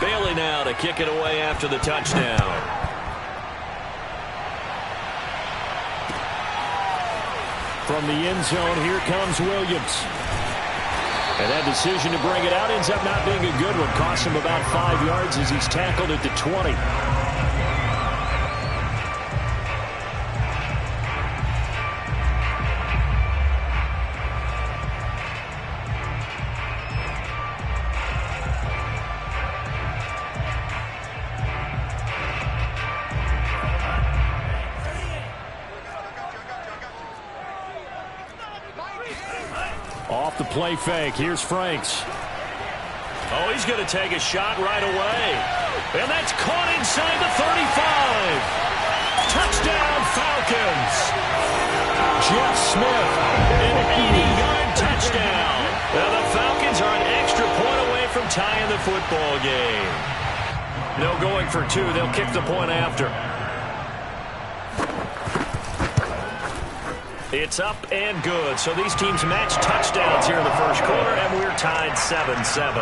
Bailey now to kick it away after the touchdown. From the end zone, here comes Williams. And that decision to bring it out ends up not being a good one. Costs him about 5 yards as he's tackled at the 20. Off the play fake, here's Franks. Oh, he's going to take a shot right away. And that's caught inside the 35. Touchdown, Falcons. Jeff Smith. An 80-yard touchdown. Now the Falcons are an extra point away from tying the football game. No going for two. They'll kick the point after. It's up and good. So these teams match touchdowns here in the first quarter, and we're tied 7-7.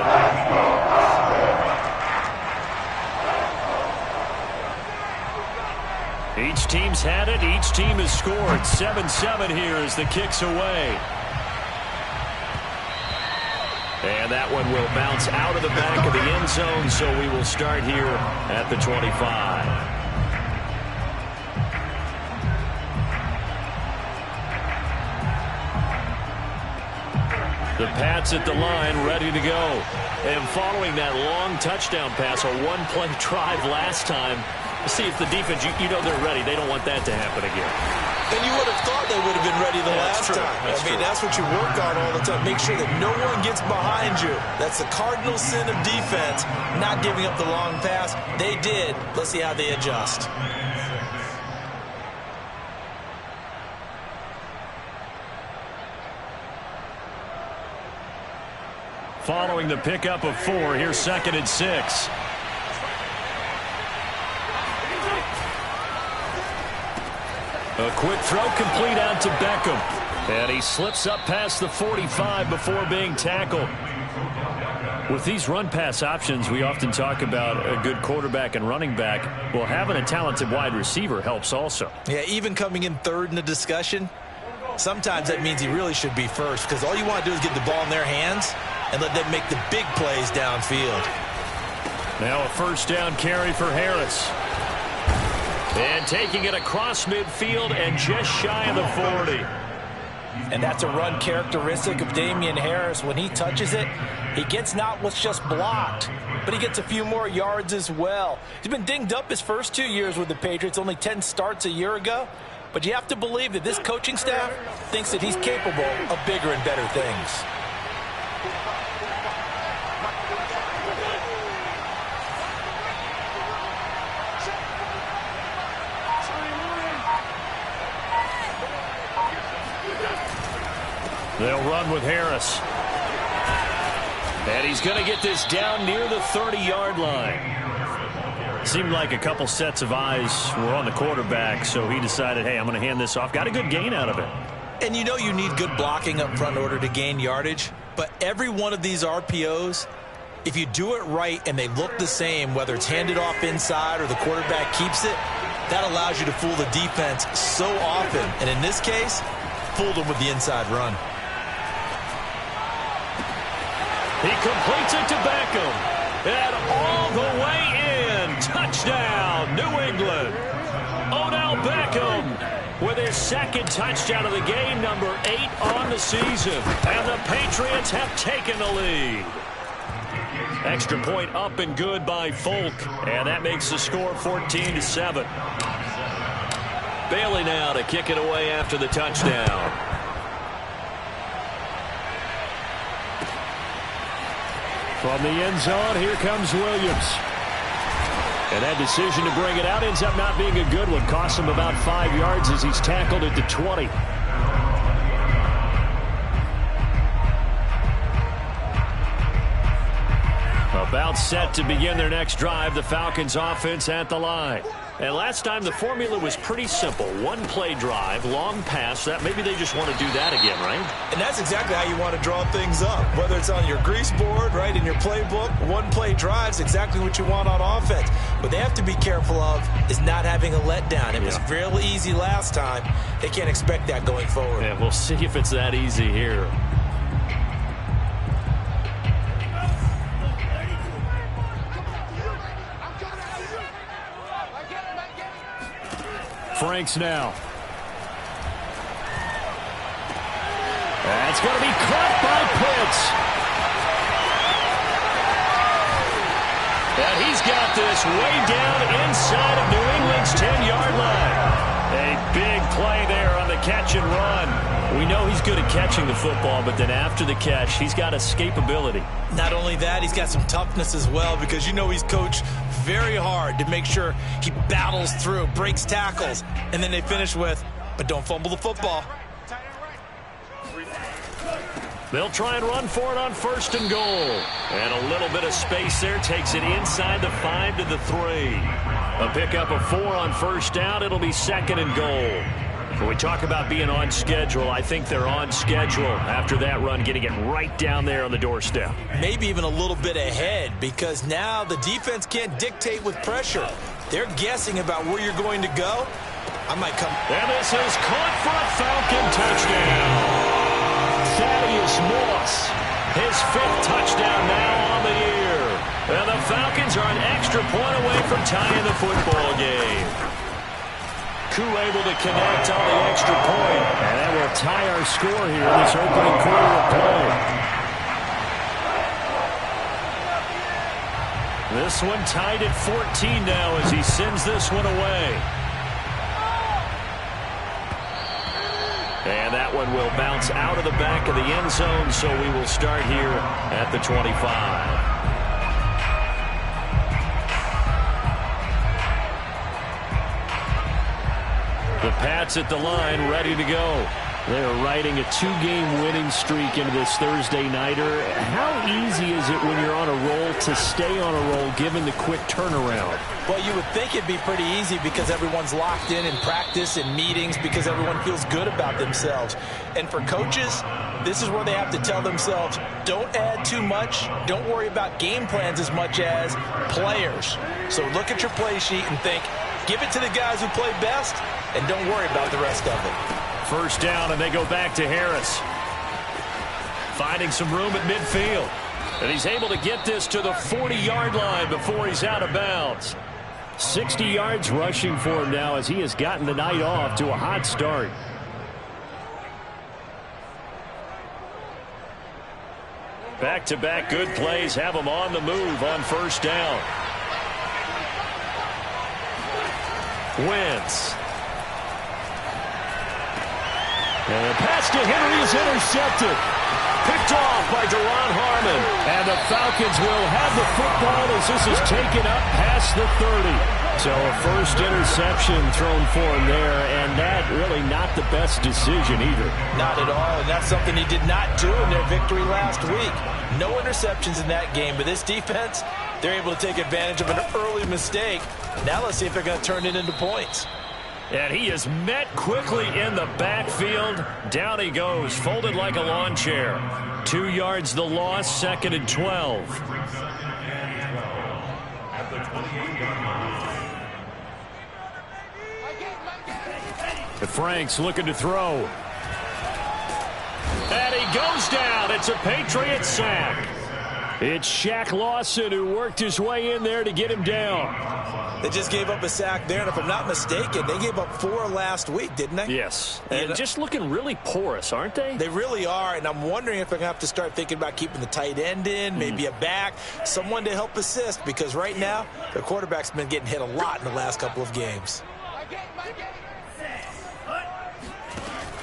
Each team's had it. Each team has scored. 7-7 here as the kick's away. And that one will bounce out of the back of the end zone, so we will start here at the 25. The Pats at the line, ready to go. And following that long touchdown pass, a one-play drive last time, see if the defense, you know they're ready. They don't want that to happen again. And you would have thought they would have been ready the last time. I mean, that's what you work on all the time. Make sure that no one gets behind you. That's the cardinal sin of defense, not giving up the long pass. They did. Let's see how they adjust. Following the pickup of 4, here's 2nd and 6. A quick throw complete out to Beckham. And he slips up past the 45 before being tackled. With these run-pass options, we often talk about a good quarterback and running back. Well, having a talented wide receiver helps also. Yeah, even coming in third in the discussion, sometimes that means he really should be first, because all you want to do is get the ball in their hands and let them make the big plays downfield. Now a first down carry for Harris. And taking it across midfield and just shy of the 40. And that's a run characteristic of Damian Harris. When he touches it, he gets not what's just blocked, but he gets a few more yards as well. He's been dinged up his first 2 years with the Patriots, only 10 starts a year ago. But you have to believe that this coaching staff thinks that he's capable of bigger and better things. They'll run with Harris. And he's going to get this down near the 30-yard line. Seemed like a couple sets of eyes were on the quarterback, so he decided, hey, I'm going to hand this off. Got a good gain out of it. And you know you need good blocking up front in order to gain yardage, but every one of these RPOs, if you do it right and they look the same, whether it's handed off inside or the quarterback keeps it, that allows you to fool the defense so often. And in this case, fooled them with the inside run. He completes it to Beckham. And all the way in. Touchdown, New England. Odell Beckham with his second touchdown of the game, number 8 on the season. And the Patriots have taken the lead. Extra point up and good by Folk. And that makes the score 14-7. Bailey now to kick it away after the touchdown. From the end zone, here comes Williams. And that decision to bring it out ends up not being a good one. Costs him about 5 yards as he's tackled at the 20. About set to begin their next drive. The Falcons offense at the line. And last time the formula was pretty simple. One play drive, long pass. That maybe they just want to do that again, right? And that's exactly how you want to draw things up. Whether it's on your grease board, right, in your playbook, one play drives exactly what you want on offense. What they have to be careful of is not having a letdown. It was real easy last time. They can't expect that going forward. Yeah, we'll see if it's that easy here. Franks now. That's going to be caught by Pitts. And he's got this way down inside of New England's 10-yard line. A big play there on the catch and run. We know he's good at catching the football, but then after the catch, he's got escapability. Not only that, he's got some toughness as well, because you know he's coached very hard to make sure he battles through, breaks tackles, and then they finish with, but don't fumble the football. They'll try and run for it on 1st and goal. And a little bit of space there takes it inside the 5 to the 3. A pickup of 4 on 1st down. It'll be 2nd and goal. When we talk about being on schedule, I think they're on schedule after that run, getting it right down there on the doorstep. Maybe even a little bit ahead, because now the defense can't dictate with pressure. They're guessing about where you're going to go. I might come. And this is caught for a Falcon touchdown. Thaddeus Moss, his 5th touchdown now on the year. And the Falcons are an extra point away from tying the football game. Koo able to connect on the extra point. And that will tie our score here in this opening quarter of play. This one tied at 14 now as he sends this one away. And that one will bounce out of the back of the end zone, so we will start here at the 25. The Pats at the line, ready to go. They're riding a 2-game winning streak into this Thursday nighter. How easy is it when you're on a roll to stay on a roll given the quick turnaround? Well, you would think it'd be pretty easy because everyone's locked in practice and meetings, because everyone feels good about themselves. And for coaches, this is where they have to tell themselves, don't add too much, don't worry about game plans as much as players. So look at your play sheet and think, give it to the guys who play best, and don't worry about the rest of it. 1st down, and they go back to Harris. Finding some room at midfield. And he's able to get this to the 40-yard line before he's out of bounds. 60 yards rushing for him now as he has gotten the night off to a hot start. Back-to-back good plays have him on the move on 1st down. Wentz. And the pass to Henry is intercepted. Picked off by Duron Harmon. And the Falcons will have the football as this is taken up past the 30. So a 1st interception thrown for him there, and that really not the best decision either. Not at all, and that's something he did not do in their victory last week. No interceptions in that game, but this defense, they're able to take advantage of an early mistake. Now let's see if they're going to turn it into points. And he is met quickly in the backfield. Down he goes, folded like a lawn chair. 2 yards the loss, 2nd and 12. Franks looking to throw. And he goes down. It's a Patriot sack. It's Shaq Lawson who worked his way in there to get him down. They just gave up a sack there, and if I'm not mistaken, they gave up 4 last week, didn't they? Yes. And just looking really porous, aren't they? They really are, and I'm wondering if they're going to have to start thinking about keeping the tight end in, maybe a back, someone to help assist, because right now, their quarterback's been getting hit a lot in the last couple of games.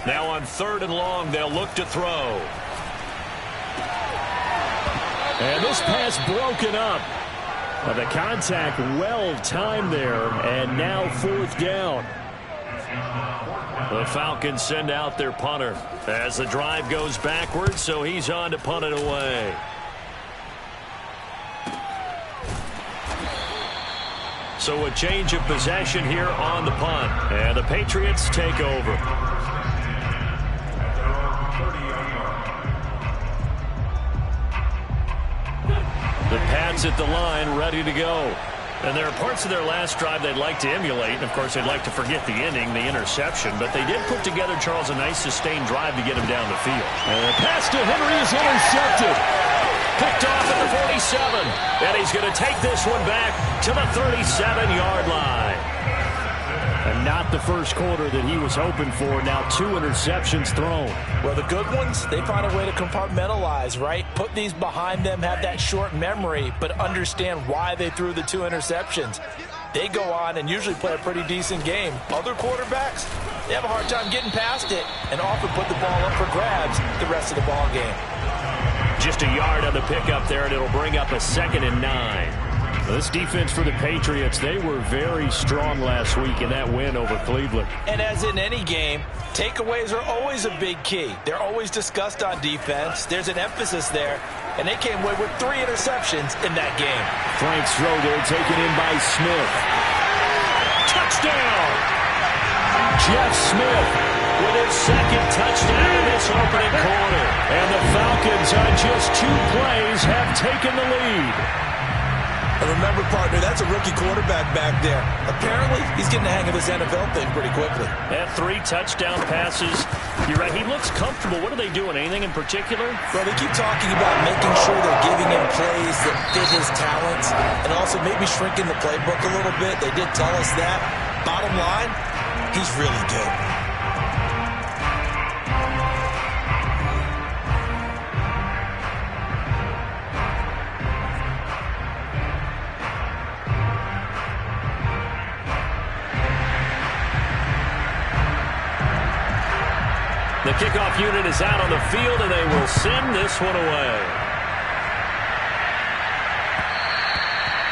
Now on 3rd and long, they'll look to throw. And this pass broken up. The contact well timed there, and now 4th down. The Falcons send out their punter as the drive goes backwards, so he's on to punt it away. So a change of possession here on the punt. And the Patriots take over. The Pats at the line, ready to go. And there are parts of their last drive they'd like to emulate. And, of course, they'd like to forget the ending, the interception. But they did put together, Charles, a nice sustained drive to get him down the field. And the pass to Henry is intercepted. Picked off at the 47. And he's going to take this one back to the 37-yard line. And not the first quarter that he was hoping for. Now 2 interceptions thrown. Well, the good ones, they find a way to compartmentalize, right? Put these behind them, have that short memory, but understand why they threw the 2 interceptions. They go on and usually play a pretty decent game. Other quarterbacks, they have a hard time getting past it and often put the ball up for grabs the rest of the ball game. Just a yard on the pickup there, and it'll bring up a 2nd and 9. This defense for the Patriots, they were very strong last week in that win over Cleveland. And as in any game, takeaways are always a big key. They're always discussed on defense. There's an emphasis there, and they came away with 3 interceptions in that game. Frank's throw there taken in by Smith. Touchdown! Jeff Smith with his 2nd touchdown in this opening quarter. And the Falcons on just 2 plays have taken the lead. And remember, partner, that's a rookie quarterback back there. Apparently, he's getting the hang of this NFL thing pretty quickly. And 3 touchdown passes. You're right, he looks comfortable. What are they doing? Anything in particular? Well, they keep talking about making sure they're giving him plays that fit his talents and also maybe shrinking the playbook a little bit. They did tell us that. Bottom line, he's really good. The kickoff unit is out on the field, and they will send this one away.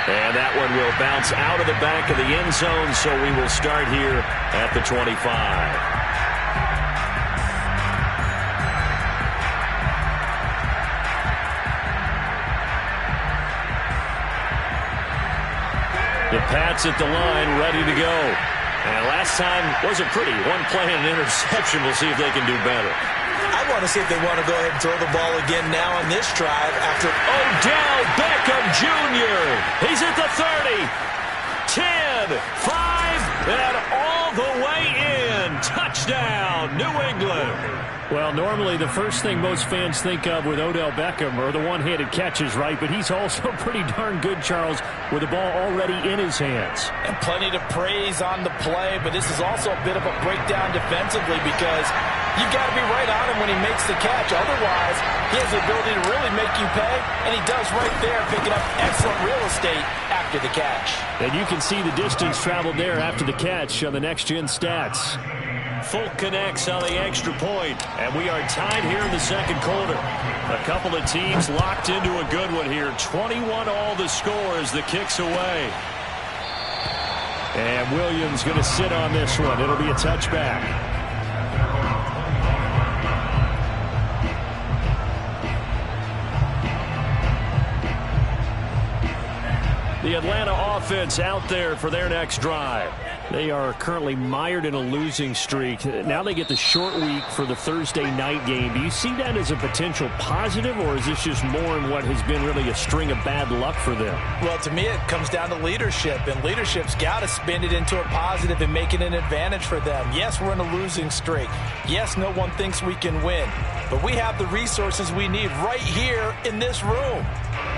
And that one will bounce out of the back of the end zone, so we will start here at the 25. The Pats at the line, ready to go. And last time wasn't pretty. 1 play and an interception. We'll see if they can do better. I want to see if they want to go ahead and throw the ball again now on this drive after Odell Beckham Jr. He's at the 30, 10, 5, and all the way in. Touchdown, New England. Well, normally the first thing most fans think of with Odell Beckham are the one-handed catches, right? But he's also pretty darn good, Charles, with the ball already in his hands. And plenty to praise on the play, but this is also a bit of a breakdown defensively because you've got to be right on him when he makes the catch. Otherwise, he has the ability to really make you pay, and he does right there, picking up excellent real estate after the catch. And you can see the distance traveled there after the catch on the next-gen stats. Folk connects on the extra point, and we are tied here in the 2nd quarter. A couple of teams locked into a good one here. 21 all the score as the kick's away. And Williams going to sit on this one. It'll be a touchback. The Atlanta offense out there for their next drive. They are currently mired in a losing streak. Now they get the short week for the Thursday night game. Do you see that as a potential positive, or is this just more in what has been really a string of bad luck for them? Well, to me, it comes down to leadership, and leadership's got to spin it into a positive and make it an advantage for them. Yes, we're in a losing streak. Yes, no one thinks we can win, but we have the resources we need right here in this room.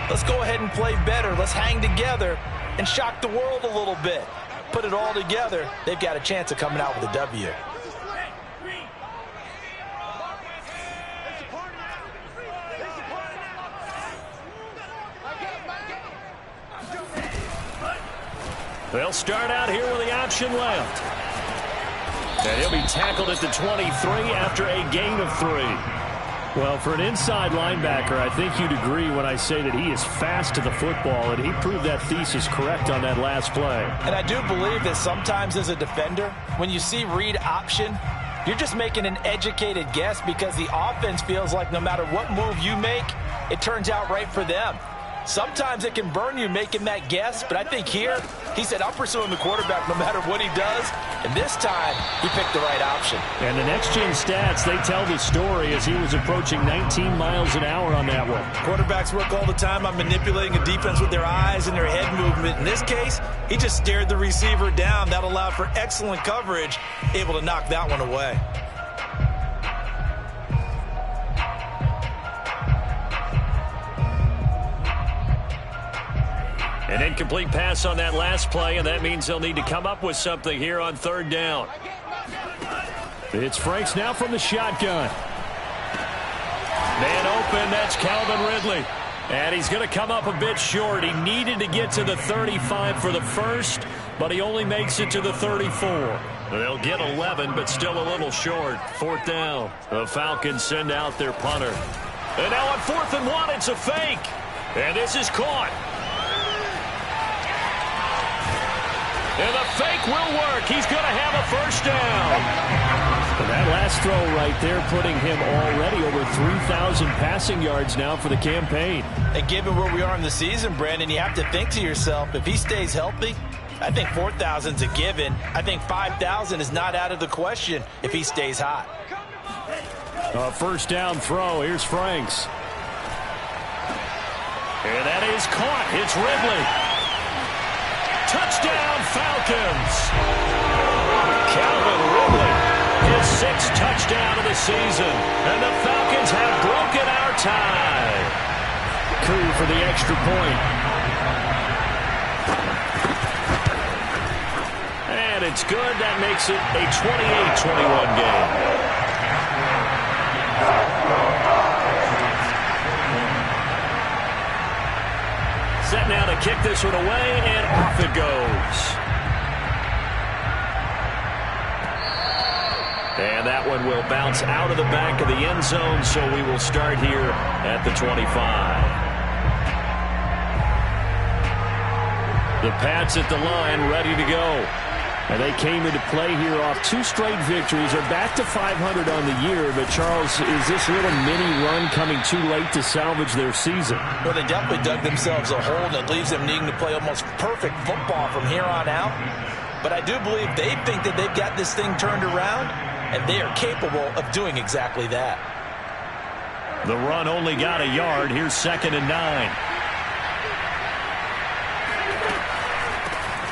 Let's go ahead and play better. Let's hang together and shock the world a little bit. Put it all together, they've got a chance of coming out with a W. They'll start out here with the option left. And he'll be tackled at the 23 after a gain of 3. Well, for an inside linebacker, I think you'd agree when I say that he is fast to the football, and he proved that thesis correct on that last play. And I do believe that sometimes as a defender, when you see read option, you're just making an educated guess because the offense feels like no matter what move you make, it turns out right for them. Sometimes it can burn you making that guess, but I think here he said, I'm pursuing the quarterback no matter what he does, and this time he picked the right option. And the next-gen stats, they tell the story as he was approaching 19 miles an hour on that one. Quarterbacks work all the time on manipulating a defense with their eyes and their head movement. In this case, he just stared the receiver down. That allowed for excellent coverage, able to knock that one away. An incomplete pass on that last play, and that means they'll need to come up with something here on third down. It's Franks now from the shotgun. Man open, that's Calvin Ridley. And he's going to come up a bit short. He needed to get to the 35 for the first, but he only makes it to the 34. They'll get 11, but still a little short. Fourth down. The Falcons send out their punter. And now on 4th and 1, it's a fake. And this is caught. And the fake will work. He's going to have a first down. And that last throw right there putting him already over 3,000 passing yards now for the campaign. And given where we are in the season, Brandon, you have to think to yourself, if he stays healthy, I think 4,000 is a given. I think 5,000 is not out of the question if he stays hot. A first down throw. Here's Franks. And that is caught. It's Ridley. Touchdown, Falcons. Calvin Ridley, his 6th touchdown of the season. And the Falcons have broken our tie. Koo for the extra point. And it's good. That makes it a 28-21 game. Set now to kick this one away, and off it goes. And that one will bounce out of the back of the end zone, so we will start here at the 25. The Pats at the line, ready to go. And they came into play here off 2 straight victories. They're back to 500 on the year. But, Charles, is this little mini run coming too late to salvage their season? Well, they definitely dug themselves a hole, and it leaves them needing to play almost perfect football from here on out. But I do believe they think that they've got this thing turned around, and they are capable of doing exactly that. The run only got a yard. Here's 2nd and 9.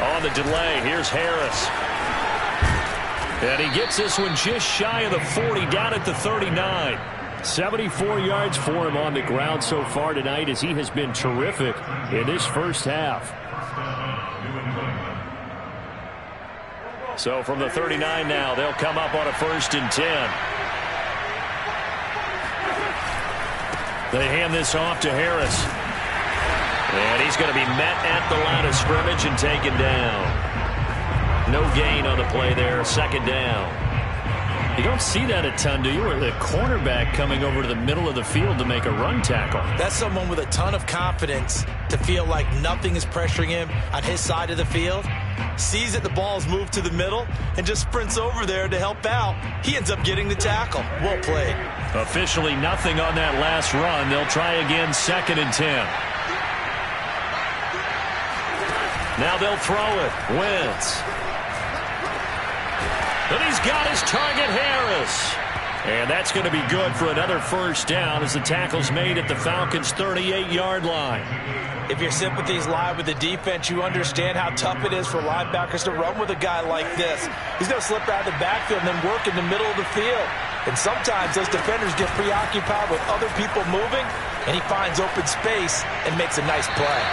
On the delay, here's Harris. And he gets this one just shy of the 40, down at the 39. 74 yards for him on the ground so far tonight as he has been terrific in this first half. So from the 39 now, they'll come up on a 1st and 10. They hand this off to Harris. And he's going to be met at the line of scrimmage and taken down. No gain on the play there, 2nd down. You don't see that a ton, do you? Or the cornerback coming over to the middle of the field to make a run tackle. That's someone with a ton of confidence to feel like nothing is pressuring him on his side of the field. Sees that the ball's moved to the middle and just sprints over there to help out. He ends up getting the tackle. Well played. Officially nothing on that last run. They'll try again, 2nd and 10. Now they'll throw it. Wentz. And he's got his target, Harris. And that's going to be good for another first down as the tackle's made at the Falcons' 38-yard line. If your sympathies lie with the defense, you understand how tough it is for linebackers to run with a guy like this. He's going to slip out of the backfield and then work in the middle of the field. And sometimes those defenders get preoccupied with other people moving, and he finds open space and makes a nice play.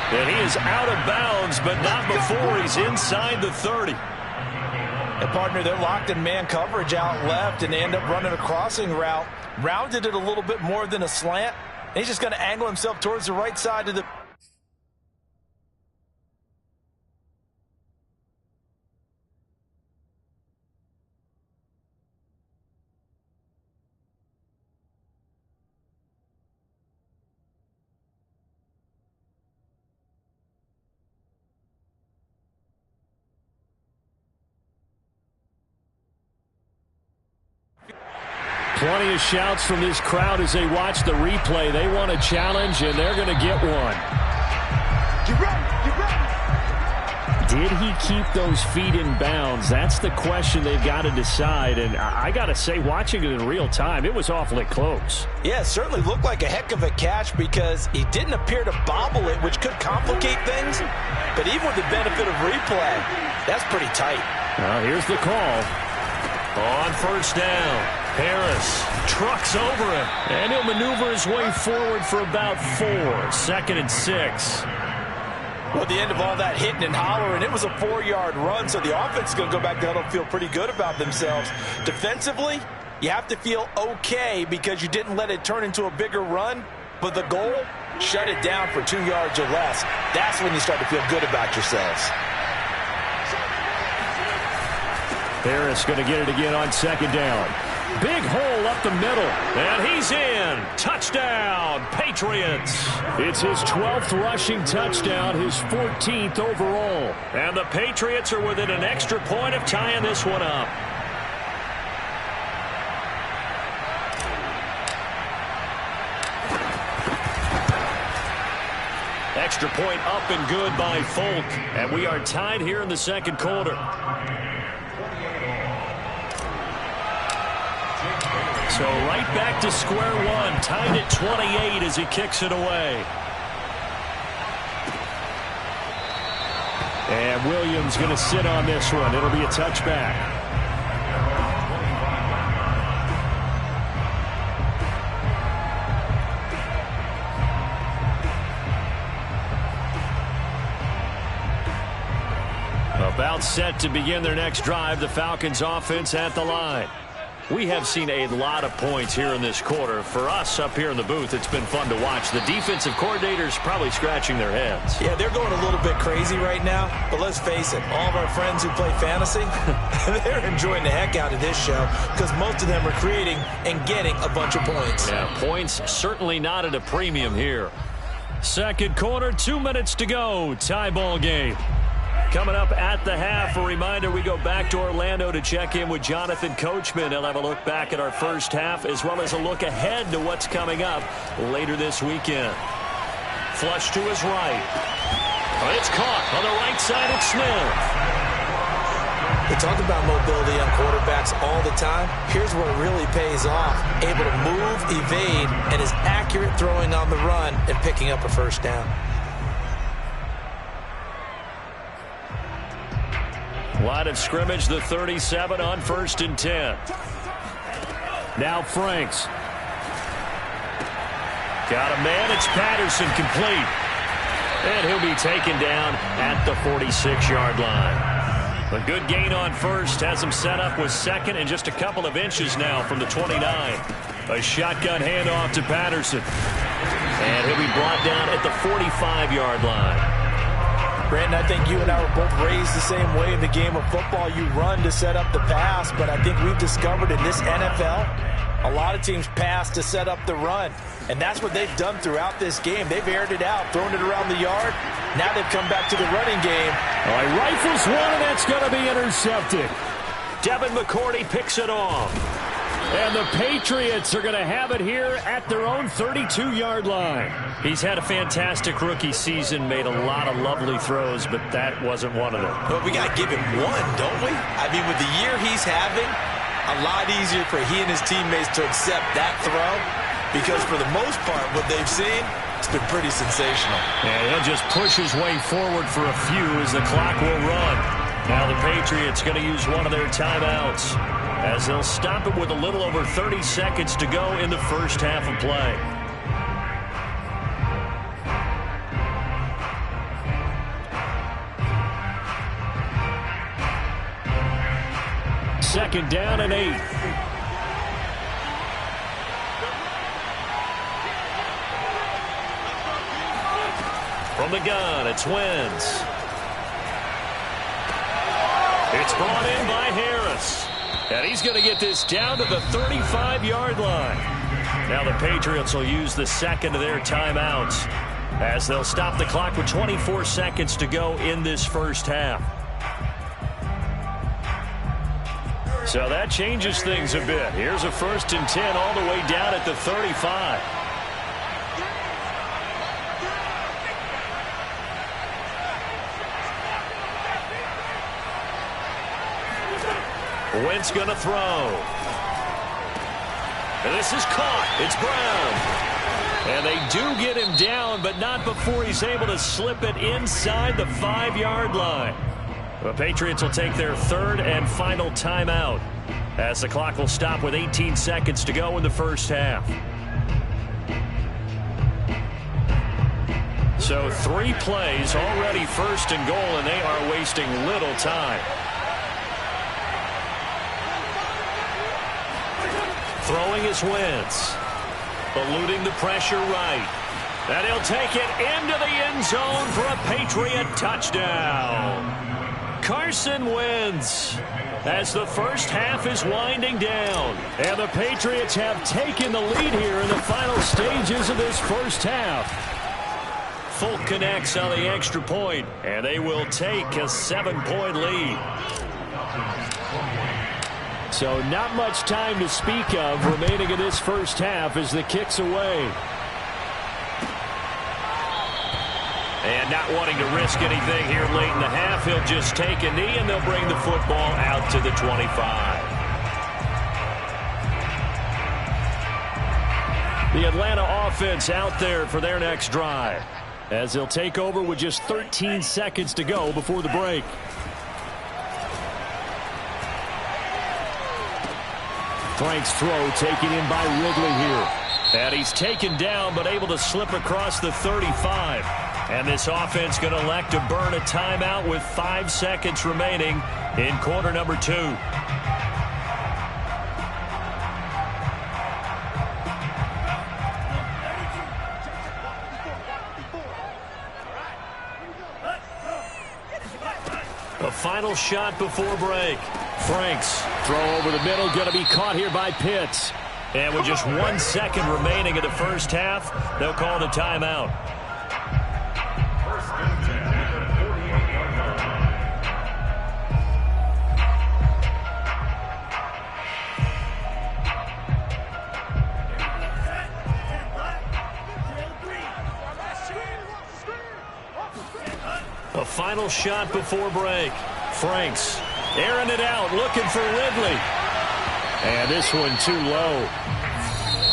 And he is out of bounds, but not before he's inside the 30. And, partner, they're locked in man coverage out left, and they end up running a crossing route. Rounded it a little bit more than a slant. And he's just going to angle himself towards the right side of the... Plenty of shouts from this crowd as they watch the replay. They want a challenge, and they're going to get one. Get ready, get ready. Did he keep those feet in bounds? That's the question they've got to decide. And I got to say, watching it in real time, it was awfully close. Yeah, it certainly looked like a heck of a catch because he didn't appear to bobble it, which could complicate things. But even with the benefit of replay, that's pretty tight. Well, here's the call. On first down, Harris trucks over him. And he'll maneuver his way forward for about 4. 2nd and 6. Well, at the end of all that hitting and hollering, it was a 4-yard run, so the offense is going to go back down and feel pretty good about themselves. Defensively, you have to feel okay because you didn't let it turn into a bigger run, but the goal, shut it down for 2 yards or less. That's when you start to feel good about yourselves. Harris going to get it again on 2nd down. Big hole up the middle. And he's in. Touchdown, Patriots. It's his 12th rushing touchdown, his 14th overall. And the Patriots are within an extra point of tying this one up. Extra point up and good by Folk. And we are tied here in the 2nd quarter. So right back to square one, tied at 28 as he kicks it away. And Williams going to sit on this one. It'll be a touchback. About set to begin their next drive, the Falcons offense at the line. We have seen a lot of points here in this quarter. For us up here in the booth, it's been fun to watch. The defensive coordinators probably scratching their heads. Yeah, they're going a little bit crazy right now, but let's face it, all of our friends who play fantasy, they're enjoying the heck out of this show because most of them are creating and getting a bunch of points. Yeah, points certainly not at a premium here. 2nd quarter, 2 minutes to go. Tie ball game. Coming up at the half, a reminder, we go back to Orlando to check in with Jonathan Coachman. He'll have a look back at our first half as well as a look ahead to what's coming up later this weekend. Flush to his right. It's caught on the right side of Smith. We talk about mobility on quarterbacks all the time. Here's where it really pays off. Able to move, evade, and is accurate throwing on the run and picking up a first down. Line of scrimmage, the 37 on 1st and 10. Now Franks. Got a man, it's Patterson, complete. And he'll be taken down at the 46-yard line. A good gain on first, has him set up with 2nd and just a couple of inches now from the 29. A shotgun handoff to Patterson. And he'll be brought down at the 45-yard line. Brandon, I think you and I were both raised the same way in the game of football. You run to set up the pass, but I think we've discovered in this NFL, a lot of teams pass to set up the run. And that's what they've done throughout this game. They've aired it out, thrown it around the yard. Now they've come back to the running game. All right, rifles one, and that's going to be intercepted. Devin McCourty picks it off. And the Patriots are going to have it here at their own 32-yard line. He's had a fantastic rookie season, made a lot of lovely throws, but that wasn't one of them. But we got to give him one, don't we? I mean, with the year he's having, a lot easier for he and his teammates to accept that throw because for the most part, what they've seen, it's been pretty sensational. And he'll just push his way forward for a few as the clock will run. Now the Patriots going to use one of their timeouts as they'll stop it with a little over 30 seconds to go in the first half of play. Second down and 8. From the gun, it's Wentz. It's brought in by Harris. And he's going to get this down to the 35-yard line. Now the Patriots will use the 2nd of their timeouts as they'll stop the clock with 24 seconds to go in this first half. So that changes things a bit. Here's a 1st and 10 all the way down at the 35. Wentz going to throw. And this is caught. It's Brown. And they do get him down, but not before he's able to slip it inside the 5-yard line. The Patriots will take their 3rd and final timeout as the clock will stop with 18 seconds to go in the first half. So 3 plays, already 1st and goal, and they are wasting little time. Throwing is Wentz. Eluding the pressure right. And he'll take it into the end zone for a Patriot touchdown. Carson Wentz as the first half is winding down. And the Patriots have taken the lead here in the final stages of this first half. Folk connects on the extra point, and they will take a 7-point lead. So not much time to speak of remaining in this first half as the kick's away. And not wanting to risk anything here late in the half, he'll just take a knee and they'll bring the football out to the 25. The Atlanta offense out there for their next drive as they'll take over with just 13 seconds to go before the break. Frank's throw taken in by Ridley here. And he's taken down but able to slip across the 35. And this offense going to elect to burn a timeout with 5 seconds remaining in quarter number 2. A final shot before break. Franks throw over the middle, going to be caught here by Pitts. And with just 1 second remaining in the first half, they'll call the timeout. A final shot before break. Franks airing it out, looking for Ridley. And this one too low.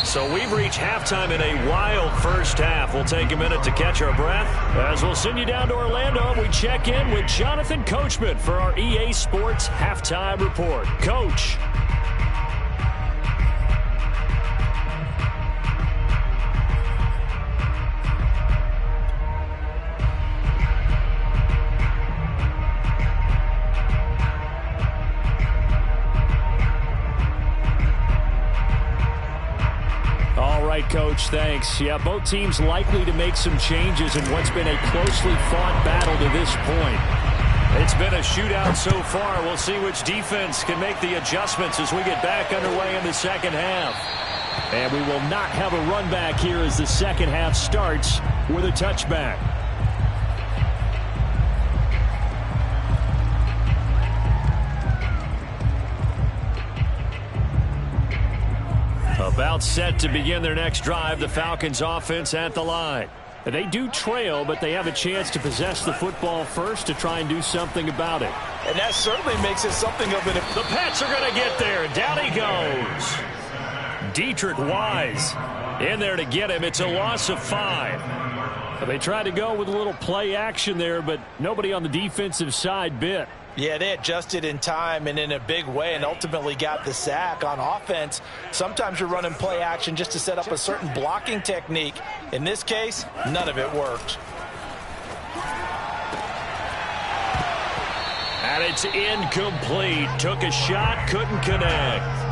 So we've reached halftime in a wild first half. We'll take a minute to catch our breath as we'll send you down to Orlando and we check in with Jonathan Coachman for our EA Sports Halftime Report. Coach. Coach, thanks. Yeah, both teams likely to make some changes in what's been a closely fought battle to this point. It's been a shootout so far. We'll see which defense can make the adjustments as we get back underway in the second half. And we will not have a run back here as the second half starts with a touchback. About set to begin their next drive, the Falcons offense at the line. They do trail, but they have a chance to possess the football first to try and do something about it. And that certainly makes it something of an... The Pats are going to get there. Down he goes. Deatrich Wise in there to get him. It's a loss of 5. They tried to go with a little play action there, but nobody on the defensive side bit. Yeah, they adjusted in time and in a big way and ultimately got the sack. On offense, sometimes you're running play action just to set up a certain blocking technique. In this case, none of it worked. And it's incomplete. Took a shot, couldn't connect.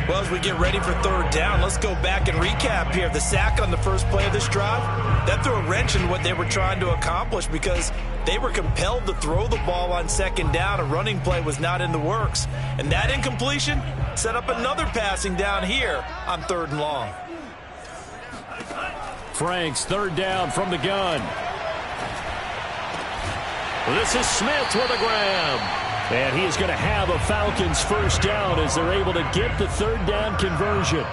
Well, as we get ready for third down, let's go back and recap here. The sack on the first play of this drive, that threw a wrench in what they were trying to accomplish because they were compelled to throw the ball on second down. A running play was not in the works. And that incompletion set up another passing down here on 3rd and long. Franks, 3rd down from the gun. This is Smith with a grab. And he is going to have a Falcons first down as they're able to get the third down conversion.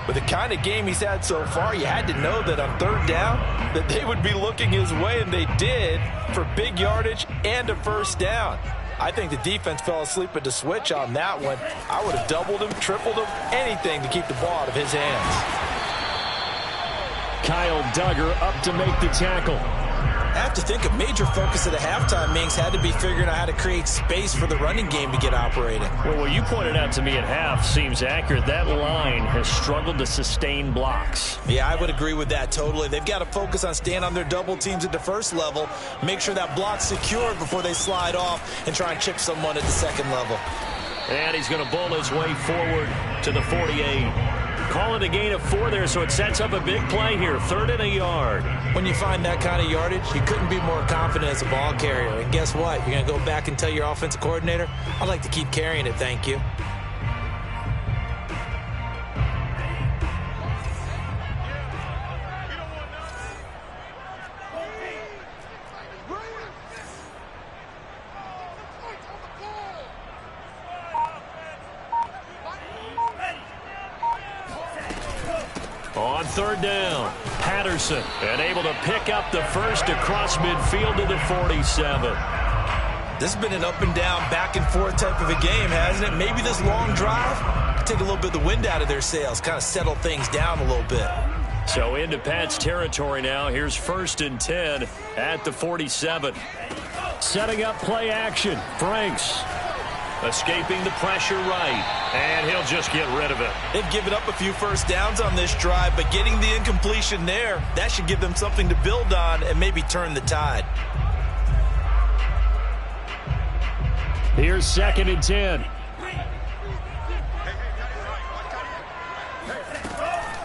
With the kind of game he's had so far, you had to know that on third down that they would be looking his way, and they did, for big yardage and a first down. I think the defense fell asleep at the switch on that one. I would have doubled him, tripled him, anything to keep the ball out of his hands. Kyle Duggar up to make the tackle. I have to think a major focus of the halftime, Minks, had to be figuring out how to create space for the running game to get operating. Well, what you pointed out to me at half seems accurate. That line has struggled to sustain blocks. Yeah, I would agree with that totally. They've got to focus on staying on their double teams at the first level, make sure that block's secured before they slide off and try and chip someone at the second level. And he's going to bull his way forward to the 48. Call it a gain of 4 there, so it sets up a big play here. 3rd and a yard. When you find that kind of yardage, you couldn't be more confident as a ball carrier. And guess what? You're going to go back and tell your offensive coordinator, I'd like to keep carrying it, thank you. On 3rd down, Patterson, and able to pick up the first across midfield to the 47. This has been an up and down, back and forth type of a game, hasn't it? Maybe this long drive could take a little bit of the wind out of their sails, kind of settle things down a little bit. So into Pat's territory now. Here's 1st and 10 at the 47. Setting up play action. Franks escaping the pressure right, and he'll just get rid of it. They've given up a few first downs on this drive, but getting the incompletion there, that should give them something to build on and maybe turn the tide. Here's 2nd and 10.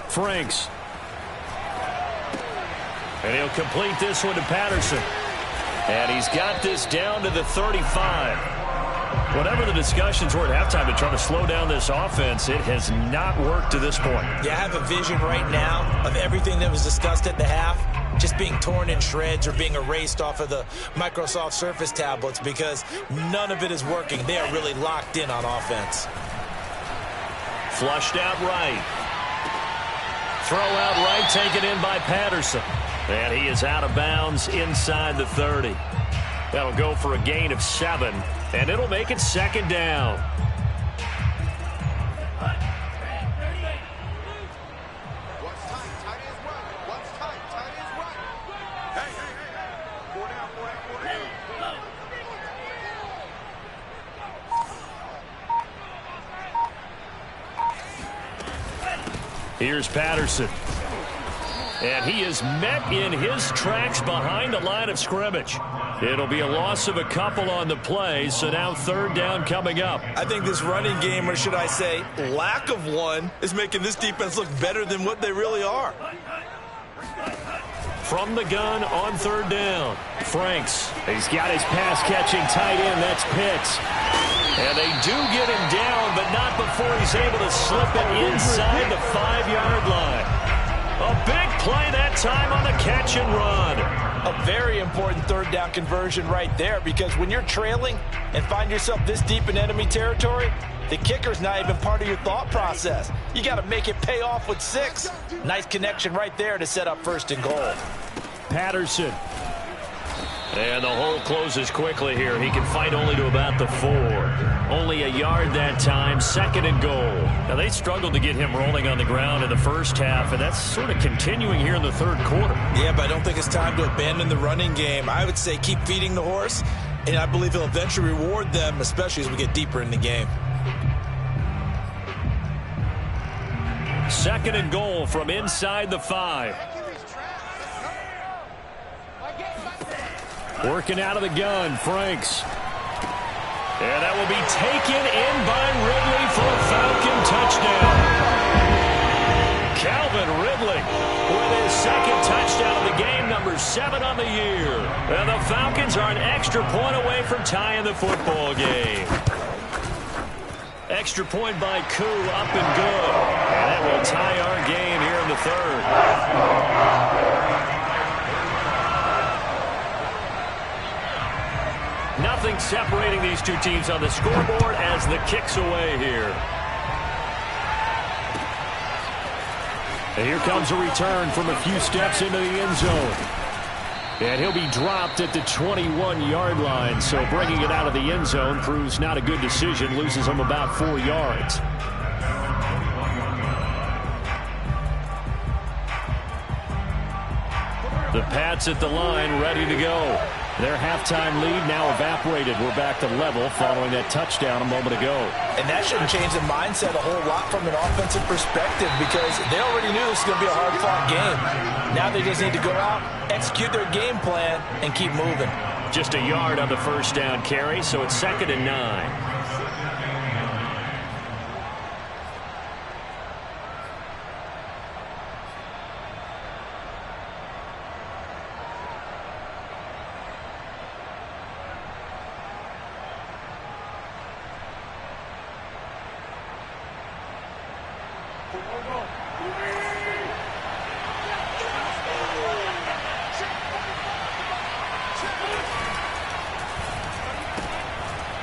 Franks. And he'll complete this one to Patterson. And he's got this down to the 35. Whatever the discussions were at halftime to try to slow down this offense, it has not worked to this point. Yeah, I have a vision right now of everything that was discussed at the half just being torn in shreds or being erased off of the Microsoft Surface tablets because none of it is working. They are really locked in on offense. Flushed out right. Throw out right, taken in by Patterson. And he is out of bounds inside the 30. That'll go for a gain of 7, and it'll make it 2nd down. Here's Patterson. And he is met in his tracks behind the line of scrimmage. It'll be a loss of a couple on the play, so now 3rd down coming up. I think this running game, or should I say lack of one, is making this defense look better than what they really are. From the gun on 3rd down, Franks. He's got his pass-catching tight end. That's Pitts. And they do get him down, but not before he's able to slip it inside the 5-yard line. A big play that time on the catch and run. A very important 3rd down conversion right there, because when you're trailing and find yourself this deep in enemy territory, the kicker's not even part of your thought process. You got to make it pay off with 6. Nice connection right there to set up 1st and goal. Patterson. And the hole closes quickly here. He can fight only to about the 4. Only a yard that time, 2nd and goal. Now, they struggled to get him rolling on the ground in the first half, and that's sort of continuing here in the 3rd quarter. Yeah, but I don't think it's time to abandon the running game. I would say keep feeding the horse, and I believe he'll eventually reward them, especially as we get deeper in the game. 2nd and goal from inside the 5. Working out of the gun, Franks. And that will be taken in by Ridley for a Falcon touchdown. Calvin Ridley with his 2nd touchdown of the game, number 7 on the year. And the Falcons are an extra point away from tying the football game. Extra point by Koo, up and good. And that will tie our game here in the 3rd. Nothing separating these two teams on the scoreboard as the kick's away here. And here comes a return from a few steps into the end zone. And he'll be dropped at the 21-yard line. So bringing it out of the end zone proves not a good decision. Loses him about 4 yards. The Pats at the line ready to go. Their halftime lead now evaporated. We're back to level following that touchdown a moment ago. And that shouldn't change the mindset a whole lot from an offensive perspective because they already knew this was going to be a hard-fought game. Now they just need to go out, execute their game plan, and keep moving. Just a yard on the first down carry, so it's 2nd and 9.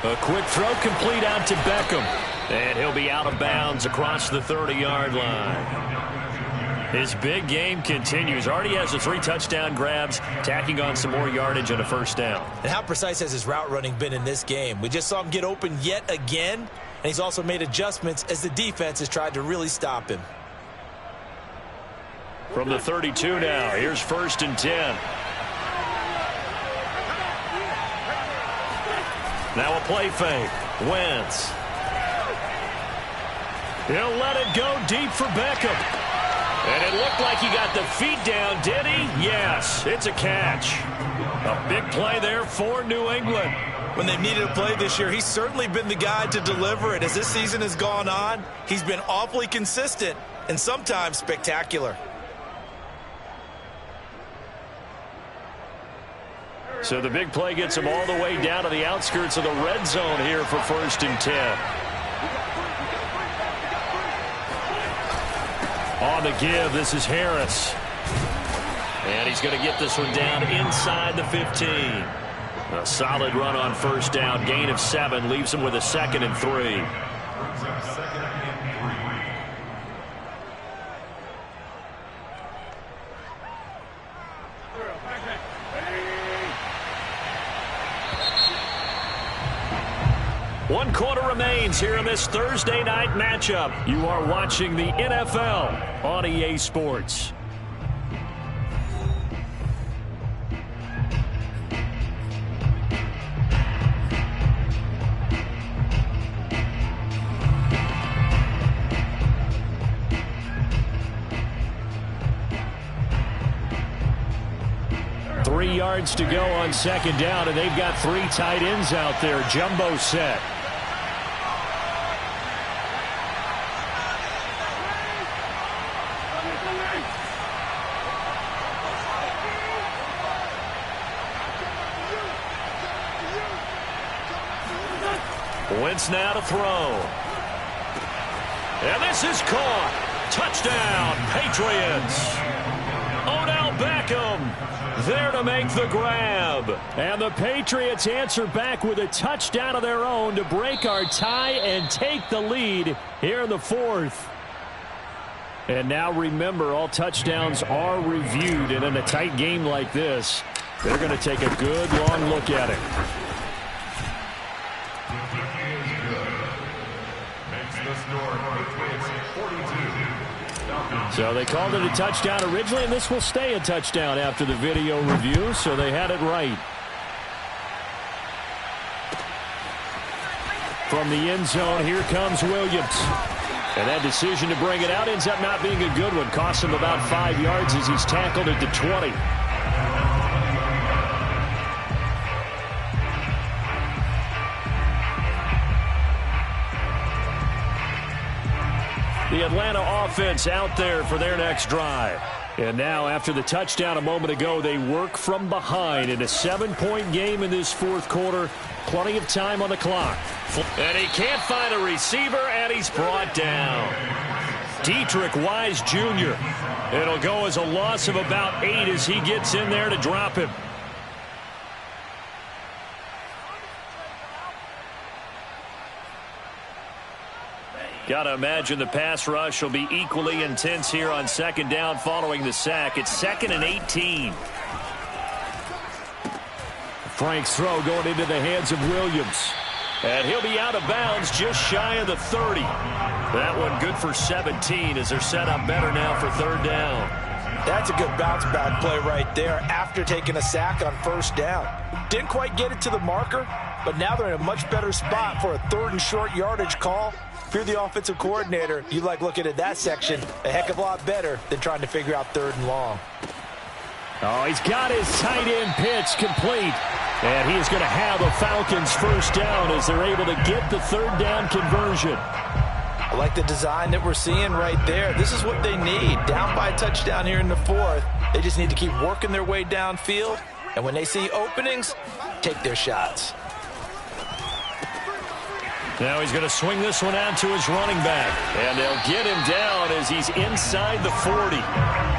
A quick throw complete out to Beckham. And he'll be out of bounds across the 30-yard line. His big game continues. Already has the 3 touchdown grabs, tacking on some more yardage on a first down. And how precise has his route running been in this game? We just saw him get open yet again, and he's also made adjustments as the defense has tried to really stop him. From the 32 now, here's 1st and 10. Now a play fake. Wentz. He'll let it go deep for Beckham. And it looked like he got the feet down, did he? Yes, it's a catch. A big play there for New England. When they've needed a play this year, he's certainly been the guy to deliver it. As this season has gone on, he's been awfully consistent and sometimes spectacular. So the big play gets him all the way down to the outskirts of the red zone here for 1st and 10. On the give, this is Harris. And he's going to get this one down inside the 15. A solid run on first down. Gain of 7 leaves him with a 2nd and 3. One quarter remains here in this Thursday night matchup. You are watching the NFL on EA Sports. Three yards to go on 2nd down, and they've got 3 tight ends out there. Jumbo set. Wentz now to throw. And this is caught. Touchdown, Patriots. Odell Beckham there to make the grab. And the Patriots answer back with a touchdown of their own to break our tie and take the lead here in the 4th. And now remember, all touchdowns are reviewed. And in a tight game like this, they're going to take a good long look at it. So they called it a touchdown originally, and this will stay a touchdown after the video review, so they had it right. From the end zone, here comes Williams. And that decision to bring it out ends up not being a good one. Costs him about 5 yards as he's tackled at the 20. The Atlanta offense out there for their next drive. And now, after the touchdown a moment ago, they work from behind in a 7-point game in this 4th quarter. Plenty of time on the clock. And he can't find a receiver, and he's brought down. Dietrich Wise Jr. It'll go as a loss of about 8 as he gets in there to drop him. Got to imagine the pass rush will be equally intense here on second down following the sack. It's 2nd and 18. Frank's throw going into the hands of Williams. And he'll be out of bounds just shy of the 30. That one good for 17 as they're set up better now for third down. That's a good bounce-back play right there after taking a sack on first down. Didn't quite get it to the marker, but now they're in a much better spot for a 3rd and short yardage call. If you're the offensive coordinator, you like looking at that section a heck of a lot better than trying to figure out 3rd and long. Oh, he's got his tight end pitch complete. And he is going to have a Falcons first down as they're able to get the 3rd down conversion. I like the design that we're seeing right there. This is what they need. Down by a touchdown here in the 4th. They just need to keep working their way downfield. And when they see openings, take their shots. Now he's going to swing this one out to his running back. And they'll get him down as he's inside the 40.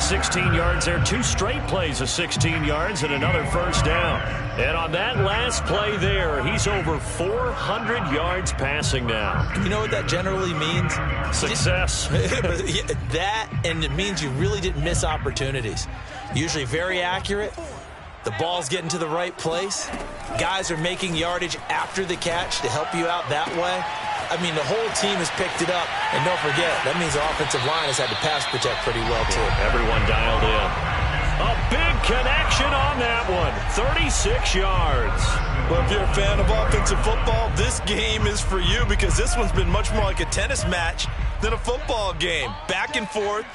16 yards there. 2 straight plays of 16 yards and another first down. And on that last play there, he's over 400 yards passing now. You know what that generally means? Success. That, and it means you really didn't miss opportunities. Usually very accurate. The ball's getting to the right place. Guys are making yardage after the catch to help you out that way. I mean, the whole team has picked it up. And don't forget, that means the offensive line has had to pass protect pretty well, too. Everyone dialed in. A big connection on that one. 36 yards. Well, if you're a fan of offensive football, this game is for you because this one's been much more like a tennis match than a football game. Back and forth,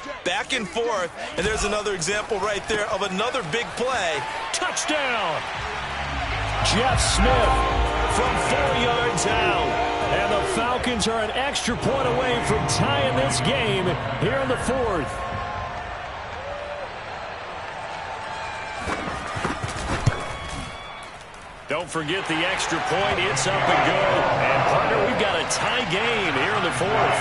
and there's another example right there of another big play. Touchdown! Jeff Smith from 4 yards out. And the Falcons are an extra point away from tying this game here in the 4th. Don't forget the extra point. It's up and go. And, partner, we've got a tie game here in the 4th.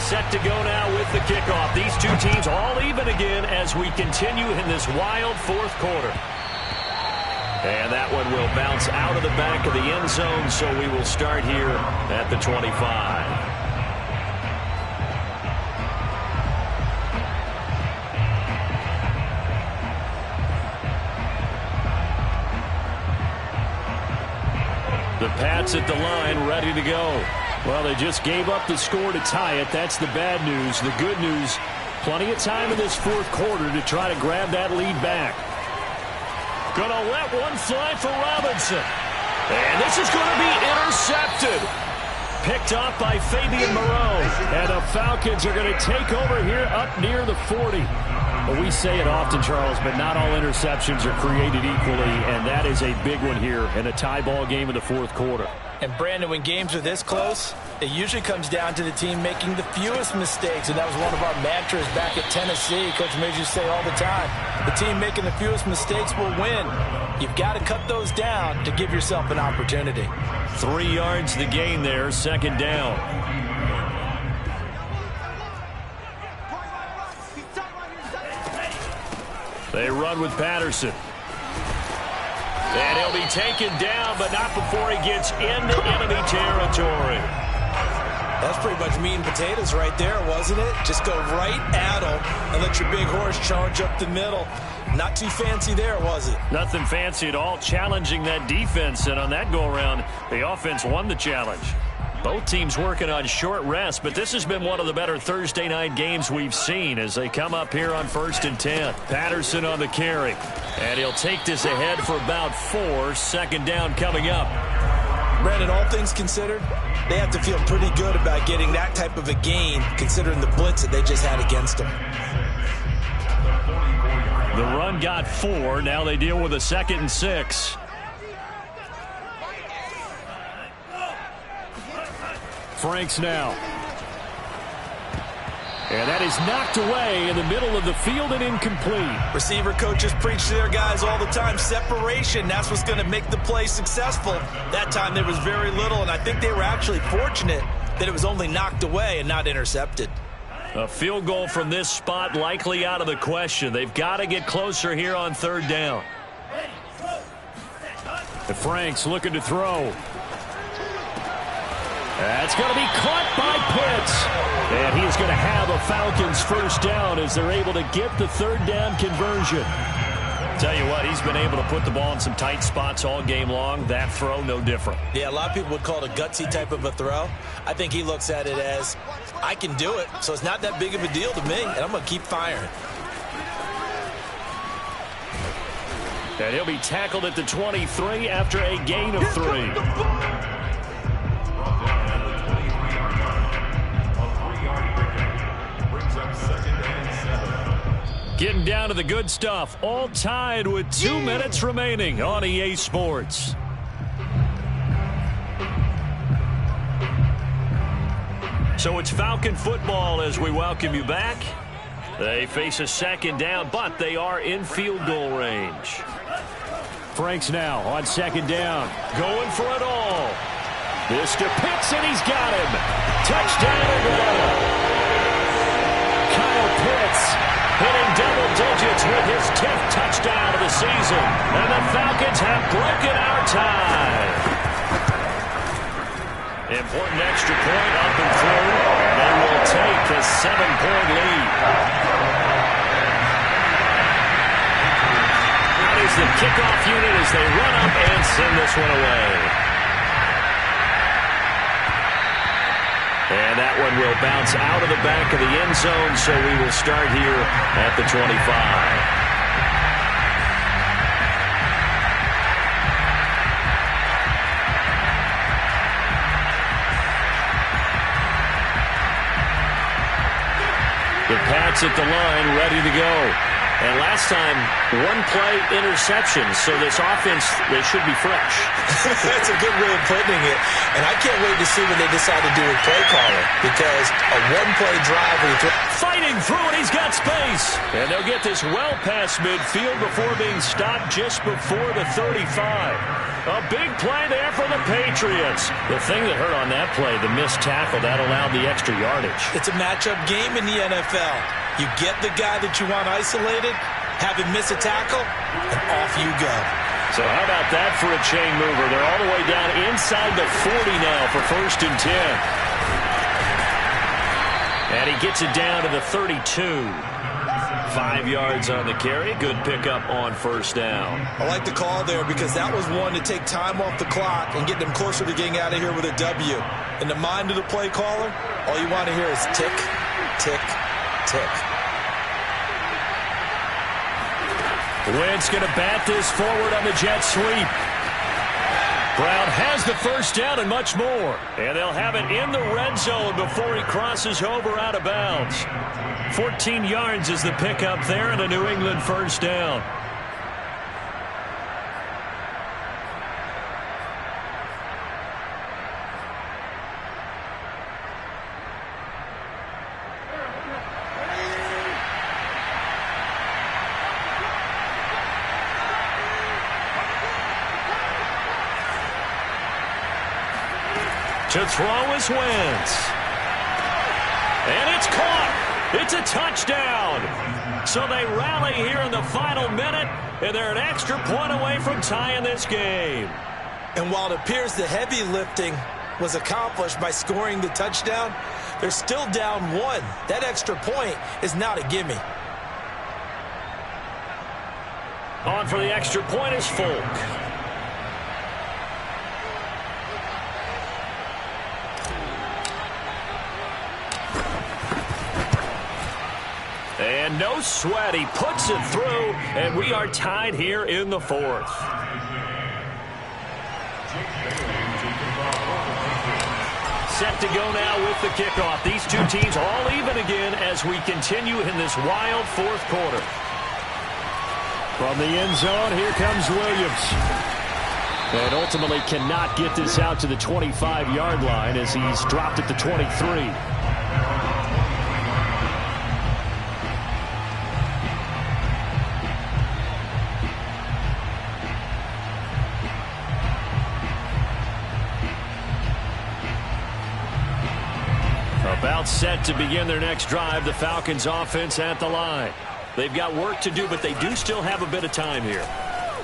Set to go now with the kickoff. These two teams all even again as we continue in this wild 4th quarter. And that one will bounce out of the back of the end zone, so we will start here at the 25. The Pats at the line, ready to go. Well, they just gave up the score to tie it. That's the bad news. The good news, plenty of time in this 4th quarter to try to grab that lead back. Gonna let one fly for Robinson. And this is going to be intercepted. Picked off by Fabian Moreau. And the Falcons are going to take over here up near the 40. Well, we say it often, Charles, but not all interceptions are created equally, and that is a big one here in a tie ball game in the 4th quarter. And, Brandon, when games are this close, it usually comes down to the team making the fewest mistakes, and that was one of our mantras back at Tennessee. Coach made you say all the time, the team making the fewest mistakes will win. You've got to cut those down to give yourself an opportunity. 3 yards the gain there, 2nd down. They run with Patterson. And he'll be taken down, but not before he gets into enemy territory. That's pretty much meat and potatoes right there, wasn't it? Just go right at him and let your big horse charge up the middle. Not too fancy there, was it? Nothing fancy at all, challenging that defense. And on that go-around, the offense won the challenge. Both teams working on short rest, but this has been one of the better Thursday night games we've seen as they come up here on 1st and 10. Patterson on the carry. And he'll take this ahead for about 4. 2nd down coming up. Brandon, all things considered, they have to feel pretty good about getting that type of a gain considering the blitz that they just had against them. The run got 4. Now they deal with a 2nd and 6. Franks now. And that is knocked away in the middle of the field and incomplete. Receiver coaches preach to their guys all the time. Separation, that's what's going to make the play successful. That time there was very little, and I think they were actually fortunate that it was only knocked away and not intercepted. A field goal from this spot likely out of the question. They've got to get closer here on 3rd down. The Franks looking to throw. That's going to be caught by Pitts. And he is going to have a Falcons first down as they're able to get the third down conversion. Tell you what, he's been able to put the ball in some tight spots all game long. That throw, no different. Yeah, a lot of people would call it a gutsy type of a throw. I think he looks at it as, I can do it, so it's not that big of a deal to me, and I'm going to keep firing. And he'll be tackled at the 23 after a gain of 3. Getting down to the good stuff, all tied with 2 minutes remaining on EA Sports. So it's Falcon football as we welcome you back. They face a second down, but they are in field goal range. Franks now on second down, going for it all. This to Pitts, and he's got him. Touchdown Atlanta. Kyle Pitts hitting double digits with his 10th touchdown of the season. And the Falcons have broken our tie. Important extra point up and through. They will take a 7-point lead. That is the kickoff unit as they run up and send this one away. And that one will bounce out of the back of the end zone, so we will start here at the 25. The Pats at the line, ready to go. And last time, one-play interception, so this offense, they should be fresh. That's a good way of putting it. And I can't wait to see what they decide to do with play calling, because a one-play drive where you fighting through it, he's got space. And they'll get this well past midfield before being stopped just before the 35. A big play there for the Patriots. The thing that hurt on that play, the missed tackle, that allowed the extra yardage. It's a matchup game in the NFL. You get the guy that you want isolated, have him miss a tackle, and off you go. So how about that for a chain mover? They're all the way down inside the 40 now for 1st and 10. And he gets it down to the 32. 5 yards on the carry. Good pickup on 1st down. I like the call there because that was one to take time off the clock and get them closer to getting out of here with a W. In the mind of the play caller, all you want to hear is tick, tick, tick. Wentz going to bat this forward on the jet sweep. Brown has the first down and much more. And they'll have it in the red zone before he crosses over out of bounds. 14 yards is the pickup there and a New England first down. To throw is Wentz. And it's caught. It's a touchdown. So they rally here in the final minute, and they're an extra point away from tying this game. And while it appears the heavy lifting was accomplished by scoring the touchdown, they're still down 1. That extra point is not a gimme. On for the extra point is Folk. And no sweat, he puts it through, and we are tied here in the 4th. Set to go now with the kickoff. These two teams all even again as we continue in this wild 4th quarter. From the end zone, here comes Williams. And ultimately cannot get this out to the 25-yard line as he's dropped at the 23. About set to begin their next drive, the Falcons offense at the line. They've got work to do, but they do still have a bit of time here.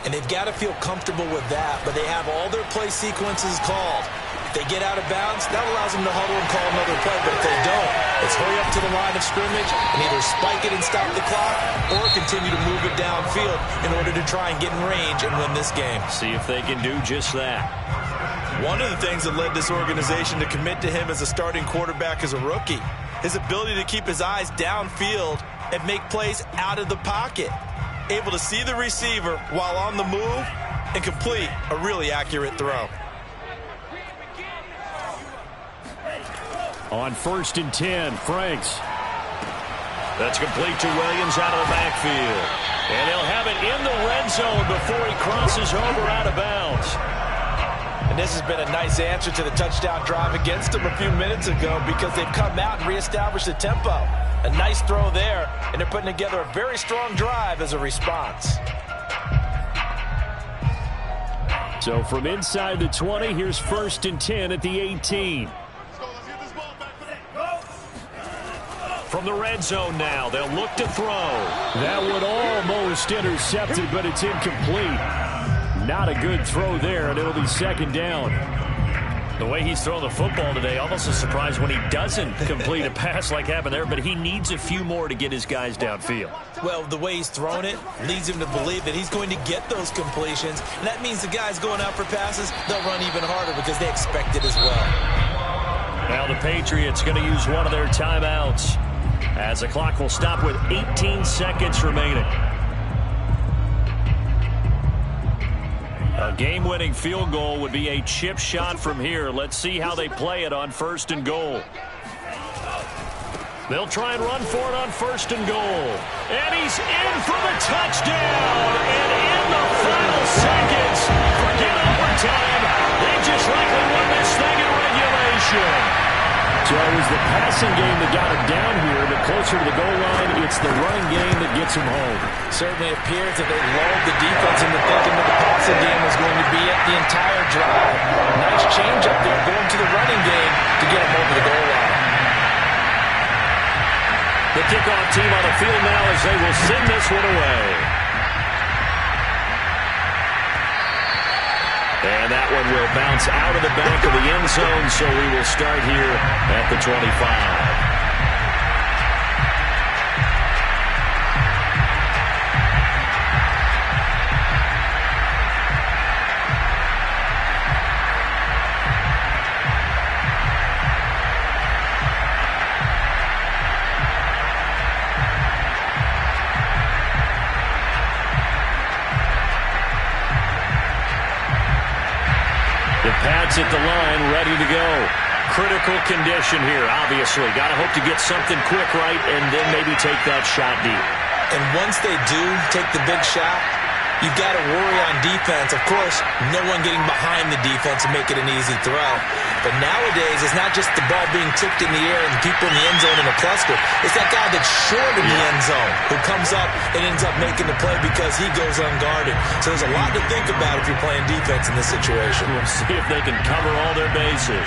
And they've got to feel comfortable with that, but they have all their play sequences called. If they get out of bounds, that allows them to huddle and call another play. But if they don't, it's hurry up to the line of scrimmage and either spike it and stop the clock or continue to move it downfield in order to try and get in range and win this game. See if they can do just that. One of the things that led this organization to commit to him as a starting quarterback as a rookie, his ability to keep his eyes downfield and make plays out of the pocket. Able to see the receiver while on the move and complete a really accurate throw. On 1st and 10, Franks. That's complete to Williams out of the backfield. And he'll have it in the red zone before he crosses over out of bounds. And this has been a nice answer to the touchdown drive against them a few minutes ago because they've come out and reestablished the tempo. A nice throw there, and they're putting together a very strong drive as a response. So from inside the 20, here's 1st and 10 at the 18. From the red zone now, they'll look to throw. That one almost intercepted, but it's incomplete. Not a good throw there, and it'll be 2nd down. The way he's throwing the football today, almost a surprise when he doesn't complete a pass like happened there, but he needs a few more to get his guys downfield. Well, the way he's thrown it leads him to believe that he's going to get those completions, and that means the guys going out for passes, they'll run even harder because they expect it as well. Now the Patriots going to use one of their timeouts as the clock will stop with 18 seconds remaining. A game-winning field goal would be a chip shot from here. Let's see how they play it on 1st and goal. They'll try and run for it on 1st and goal. And he's in for the touchdown. And in the final seconds, forget overtime. They just likely won this thing in regulation. So it was the passing game that got him down here, but closer to the goal line, it's the running game that gets him home. Certainly appears that they lulled the defense into thinking that the passing game was going to be it the entire drive. Nice change up there, going to the running game to get him over the goal line. The kickoff team on the field now as they will send this one away. And that one will bounce out of the back of the end zone, so we will start here at the 25. Pats at the line, ready to go. Critical condition here, obviously. Got to hope to get something quick right and then maybe take that shot deep. And once they do take the big shot, you've got to worry on defense. Of course, no one getting behind the defense and make it an easy throw. But nowadays, it's not just the ball being tipped in the air and the people in the end zone in a cluster. It's that guy that's short in the end zone who comes up and ends up making the play because he goes unguarded. So there's a lot to think about if you're playing defense in this situation. We'll see if they can cover all their bases.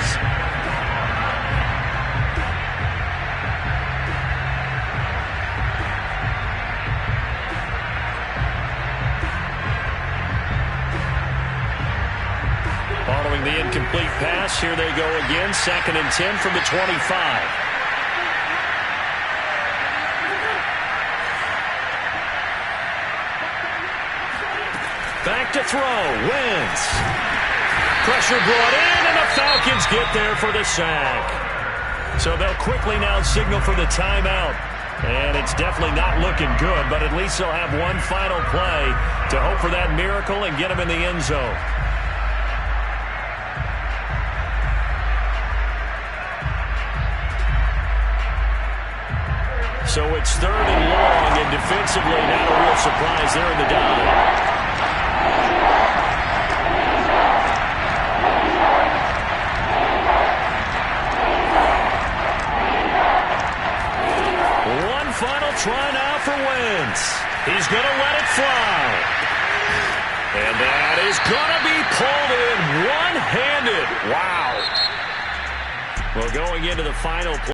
Following the incomplete pass, here they go again. 2nd and 10 from the 25. Back to throw. Wentz. Pressure brought in, and the Falcons get there for the sack. So they'll quickly now signal for the timeout. And it's definitely not looking good, but at least they'll have one final play to hope for that miracle and get them in the end zone. So it's 3rd and long, and defensively not a real surprise there in the dive. One final try now for Wentz. He's going to let it fly. And that is going to be pulled in one-handed. Wow. Well, going into the final play.